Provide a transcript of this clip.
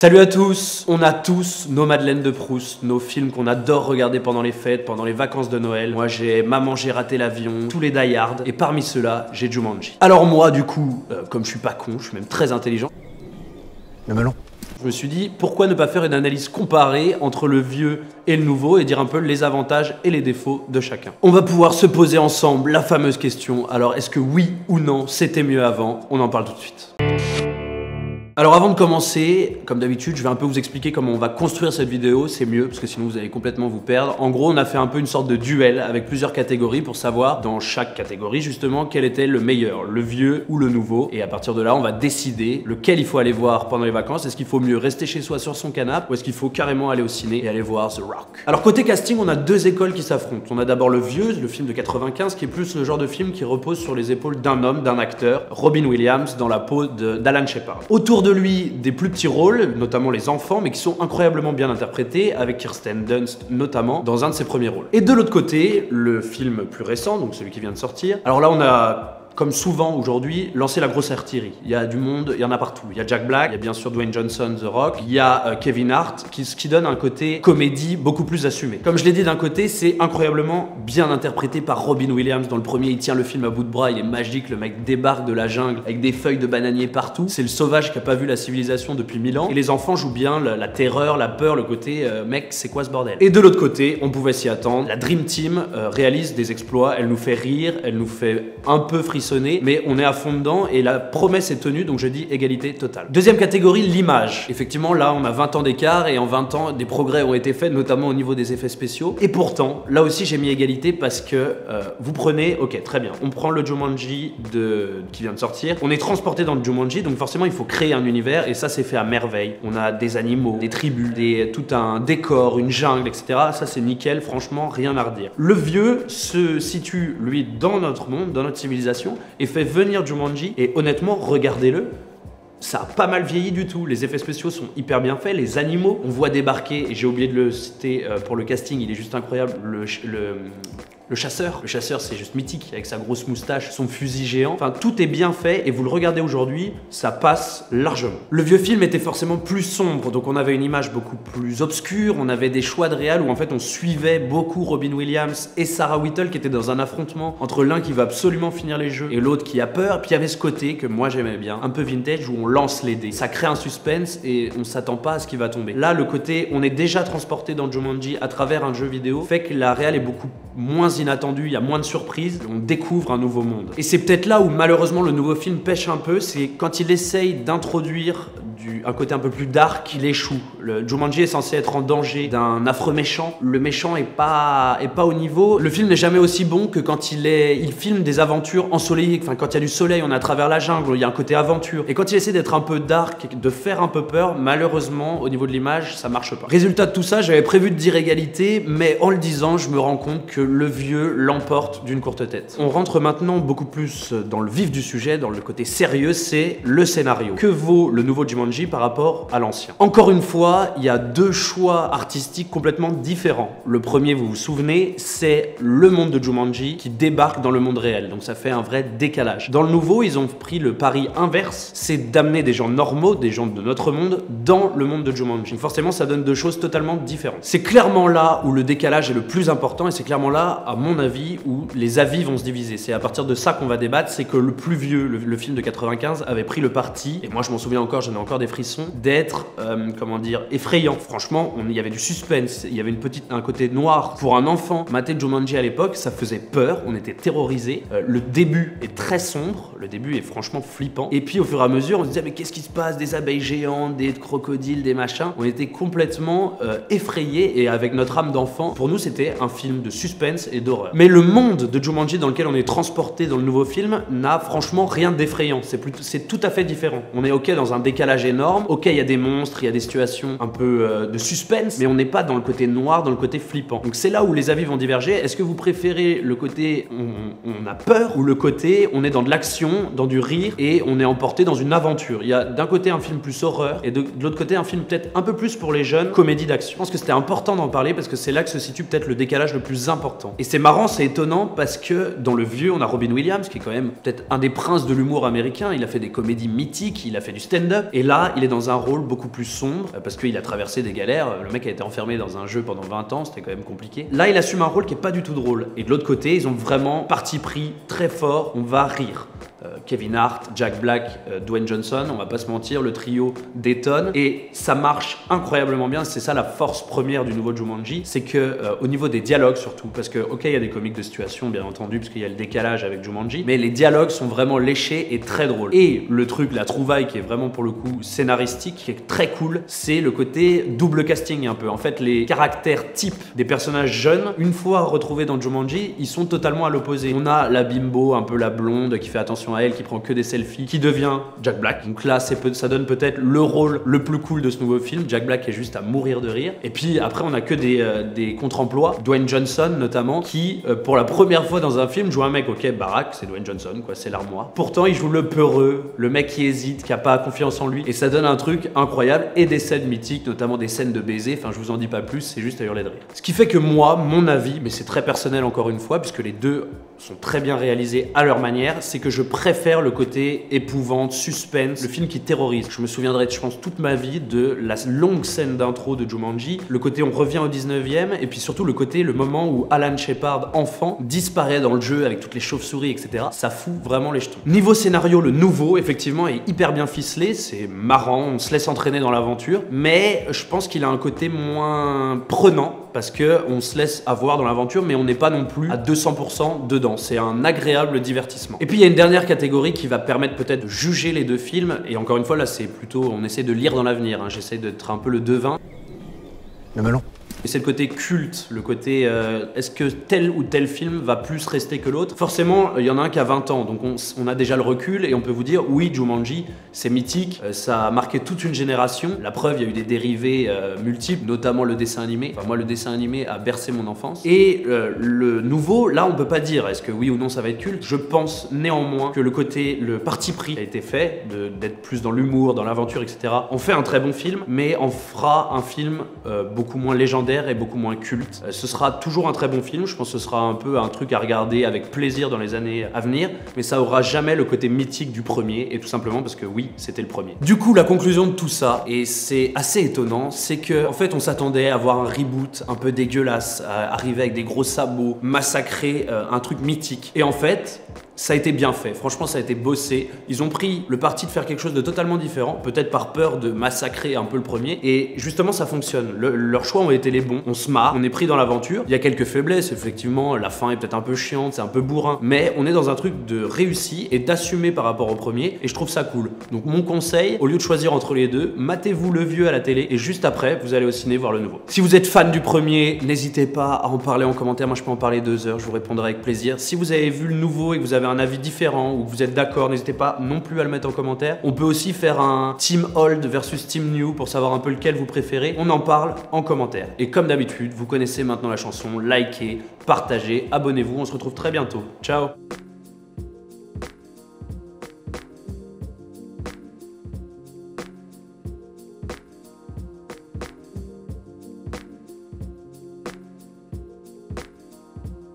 Salut à tous, on a tous nos Madeleines de Proust, nos films qu'on adore regarder pendant les fêtes, pendant les vacances de Noël. Moi j'ai Maman j'ai raté l'avion, tous les Die Hard, et parmi ceux-là, j'ai Jumanji. Alors moi du coup, comme je suis pas con, je suis même très intelligent. Le melon. Je me suis dit, pourquoi ne pas faire une analyse comparée entre le vieux et le nouveau et dire un peu les avantages et les défauts de chacun. On va pouvoir se poser ensemble la fameuse question, alors est-ce que oui ou non c'était mieux avant? On en parle tout de suite. Alors avant de commencer, comme d'habitude, je vais un peu vous expliquer comment on va construire cette vidéo, c'est mieux parce que sinon vous allez complètement vous perdre. En gros, on a fait un peu une sorte de duel avec plusieurs catégories pour savoir dans chaque catégorie justement quel était le meilleur, le vieux ou le nouveau. Et à partir de là, on va décider lequel il faut aller voir pendant les vacances. Est-ce qu'il faut mieux rester chez soi sur son canapé ou est-ce qu'il faut carrément aller au ciné et aller voir The Rock? Alors côté casting, on a deux écoles qui s'affrontent. On a d'abord le vieux, le film de 95 qui est plus le genre de film qui repose sur les épaules d'un homme, d'un acteur, Robin Williams dans la peau d'Alan Shepard. Autour de lui des plus petits rôles, notamment les enfants, mais qui sont incroyablement bien interprétés, avec Kirsten Dunst notamment, dans un de ses premiers rôles. Et de l'autre côté, le film plus récent, donc celui qui vient de sortir. Alors là, on a, comme souvent aujourd'hui, lancé la grosse artillerie. Il y a du monde, il y en a partout. Il y a Jack Black, il y a bien sûr Dwayne Johnson, The Rock, il y a Kevin Hart, qui donne un côté comédie beaucoup plus assumé. Comme je l'ai dit d'un côté, c'est incroyablement bien interprété par Robin Williams. Dans le premier, il tient le film à bout de bras, il est magique, le mec débarque de la jungle avec des feuilles de bananier partout. C'est le sauvage qui a pas vu la civilisation depuis 1000 ans. Et les enfants jouent bien la terreur, la peur, le côté mec, c'est quoi ce bordel? Et de l'autre côté, on pouvait s'y attendre. La Dream Team réalise des exploits, elle nous fait rire, elle nous fait un peu frissonner, mais on est à fond dedans et la promesse est tenue, donc je dis égalité totale. Deuxième catégorie, l'image. Effectivement, là, on a 20 ans d'écart et en 20 ans, des progrès ont été faits, notamment au niveau des effets spéciaux. Et pourtant, là aussi, j'ai mis égalité parce que vous prenez, ok, très bien, on prend le Jumanji qui vient de sortir, on est transporté dans le Jumanji, donc forcément, il faut créer un univers et ça, c'est fait à merveille. On a des animaux, des tribus, tout un décor, une jungle, etc. Ça, c'est nickel, franchement, rien à redire. Le vieux se situe, lui, dans notre monde, dans notre civilisation, et fait venir Jumanji, et honnêtement, regardez-le, ça a pas mal vieilli du tout, les effets spéciaux sont hyper bien faits, les animaux, on voit débarquer, et j'ai oublié de le citer pour le casting, il est juste incroyable, le chasseur, c'est juste mythique, avec sa grosse moustache, son fusil géant, enfin tout est bien fait et vous le regardez aujourd'hui, ça passe largement. Le vieux film était forcément plus sombre, donc on avait une image beaucoup plus obscure, on avait des choix de réal où en fait on suivait beaucoup Robin Williams et Sarah Whittle qui étaient dans un affrontement entre l'un qui va absolument finir les jeux et l'autre qui a peur, puis il y avait ce côté que moi j'aimais bien, un peu vintage où on lance les dés. Ça crée un suspense et on s'attend pas à ce qui va tomber. Là le côté, on est déjà transporté dans Jumanji à travers un jeu vidéo, fait que la réal est beaucoup moins inattendu, il y a moins de surprises, on découvre un nouveau monde. Et c'est peut-être là où malheureusement le nouveau film pêche un peu, c'est quand il essaye d'introduire un côté un peu plus dark, il échoue. Le Jumanji est censé être en danger d'un affreux méchant, le méchant est pas au niveau. Le film n'est jamais aussi bon que quand il filme des aventures ensoleillées, enfin quand il y a du soleil, on est à travers la jungle, il y a un côté aventure. Et quand il essaie d'être un peu dark, de faire un peu peur, malheureusement au niveau de l'image, ça marche pas. Résultat de tout ça, j'avais prévu de dire égalité, mais en le disant, je me rends compte que le vieux l'emporte d'une courte tête. On rentre maintenant beaucoup plus dans le vif du sujet, dans le côté sérieux, c'est le scénario. Que vaut le nouveau Jumanji par rapport à l'ancien? Encore une fois, il y a deux choix artistiques complètement différents. Le premier, vous vous souvenez, c'est le monde de Jumanji qui débarque dans le monde réel, donc ça fait un vrai décalage. Dans le nouveau, ils ont pris le pari inverse, c'est d'amener des gens normaux, des gens de notre monde, dans le monde de Jumanji. Donc forcément, ça donne deux choses totalement différentes. C'est clairement là où le décalage est le plus important et c'est clairement là, à mon avis, où les avis vont se diviser. C'est à partir de ça qu'on va débattre, c'est que le plus vieux, le film de 95, avait pris le parti, et moi je m'en souviens encore, j'en ai encore des frissons, d'être, comment dire, effrayant. Franchement, il y avait du suspense, il y avait un côté noir. Pour un enfant, mater Jumanji à l'époque, ça faisait peur, on était terrorisés. Le début est très sombre, le début est franchement flippant. Et puis au fur et à mesure, on se disait, mais qu'est-ce qui se passe? Des abeilles géantes, des crocodiles, des machins. On était complètement effrayés, et avec notre âme d'enfant, pour nous c'était un film de suspense et d'horreur. Mais le monde de Jumanji dans lequel on est transporté dans le nouveau film n'a franchement rien d'effrayant, c'est tout à fait différent. On est ok dans un décalage énorme, ok il y a des monstres, il y a des situations un peu de suspense, mais on n'est pas dans le côté noir, dans le côté flippant. Donc c'est là où les avis vont diverger. Est-ce que vous préférez le côté on a peur, ou le côté on est dans de l'action, dans du rire, et on est emporté dans une aventure? Il y a d'un côté un film plus horreur, et de l'autre côté un film peut-être un peu plus pour les jeunes, comédie d'action. Je pense que c'était important d'en parler parce que c'est là que se situe peut-être le décalage le plus important. Et c'est marrant, c'est étonnant parce que dans le vieux, on a Robin Williams qui est quand même peut-être un des princes de l'humour américain. Il a fait des comédies mythiques, il a fait du stand-up, et là il est dans un rôle beaucoup plus sombre parce qu'il a traversé des galères. Le mec a été enfermé dans un jeu pendant 20 ans, c'était quand même compliqué. Là, il assume un rôle qui est pas du tout drôle. Et de l'autre côté, ils ont vraiment parti pris très fort, on va rire. Kevin Hart, Jack Black, Dwayne Johnson, on va pas se mentir, le trio détonne et ça marche incroyablement bien. C'est ça la force première du nouveau Jumanji, c'est que au niveau des dialogues surtout, parce que ok, il y a des comiques de situation bien entendu parce qu'il y a le décalage avec Jumanji, mais les dialogues sont vraiment léchés et très drôles. Et le truc, la trouvaille qui est vraiment pour le coup scénaristique, qui est très cool, c'est le côté double casting un peu. En fait, les caractères types des personnages jeunes, une fois retrouvés dans Jumanji, ils sont totalement à l'opposé. On a la bimbo, un peu la blonde qui fait attention à elle, qui prend que des selfies, qui devient Jack Black. Donc là, ça donne peut-être le rôle le plus cool de ce nouveau film. Jack Black est juste à mourir de rire. Et puis après, on a que des contre-emplois. Dwayne Johnson notamment, qui pour la première fois dans un film joue un mec, ok, Barack, c'est Dwayne Johnson, quoi, c'est l'armoire. Pourtant, il joue le peureux, le mec qui hésite, qui a pas confiance en lui. Et ça donne un truc incroyable et des scènes mythiques, notamment des scènes de baiser. Enfin, je vous en dis pas plus, c'est juste à hurler de rire. Ce qui fait que moi, mon avis, mais c'est très personnel encore une fois, puisque les deux sont très bien réalisés à leur manière, c'est que je préfère le côté épouvante, suspense, le film qui terrorise. Je me souviendrai, je pense, toute ma vie de la longue scène d'intro de Jumanji, le côté on revient au 19e, et puis surtout le moment où Alan Shepard, enfant, disparaît dans le jeu avec toutes les chauves-souris, etc. Ça fout vraiment les jetons. Niveau scénario, le nouveau, effectivement, est hyper bien ficelé, c'est marrant, on se laisse entraîner dans l'aventure, mais je pense qu'il a un côté moins prenant, parce qu'on se laisse avoir dans l'aventure, mais on n'est pas non plus à 200% dedans. C'est un agréable divertissement. Et puis il y a une dernière catégorie qui va permettre peut-être de juger les deux films, et encore une fois là c'est plutôt, on essaie de lire dans l'avenir, hein. J'essaie d'être un peu le devin. Le melon. Et c'est le côté culte, le côté est-ce que tel ou tel film va plus rester que l'autre. Forcément, il y en a un qui a 20 ans, donc on a déjà le recul et on peut vous dire oui, Jumanji, c'est mythique, ça a marqué toute une génération. La preuve, il y a eu des dérivés multiples, notamment le dessin animé. Enfin, moi, le dessin animé a bercé mon enfance. Et le nouveau, là, on peut pas dire est-ce que oui ou non ça va être culte. Je pense néanmoins que le parti pris a été fait, d'être plus dans l'humour, dans l'aventure, etc. On fait un très bon film, mais on fera un film beaucoup moins légendaire et beaucoup moins culte. Ce sera toujours un très bon film, je pense que ce sera un peu un truc à regarder avec plaisir dans les années à venir, mais ça aura jamais le côté mythique du premier, et tout simplement parce que oui, c'était le premier. Du coup, la conclusion de tout ça, et c'est assez étonnant, c'est que en fait on s'attendait à voir un reboot un peu dégueulasse, à arriver avec des gros sabots, massacrer un truc mythique, et en fait ça a été bien fait, franchement ça a été bossé. Ils ont pris le parti de faire quelque chose de totalement différent, peut-être par peur de massacrer un peu le premier, et justement ça fonctionne. Leurs choix ont été les bons, on se marre, on est pris dans l'aventure. Il y a quelques faiblesses, effectivement, la fin est peut-être un peu chiante, c'est un peu bourrin, mais on est dans un truc de réussi et d'assumer par rapport au premier, et je trouve ça cool. Donc mon conseil, au lieu de choisir entre les deux, matez-vous le vieux à la télé, et juste après, vous allez au ciné voir le nouveau. Si vous êtes fan du premier, n'hésitez pas à en parler en commentaire, moi je peux en parler 2 heures, je vous répondrai avec plaisir. Si vous avez vu le nouveau et que vous avez un avis différent ou que vous êtes d'accord, n'hésitez pas non plus à le mettre en commentaire. On peut aussi faire un Team Old versus Team New pour savoir un peu lequel vous préférez. On en parle en commentaire. Et comme d'habitude, vous connaissez maintenant la chanson, likez, partagez, abonnez-vous. On se retrouve très bientôt. Ciao!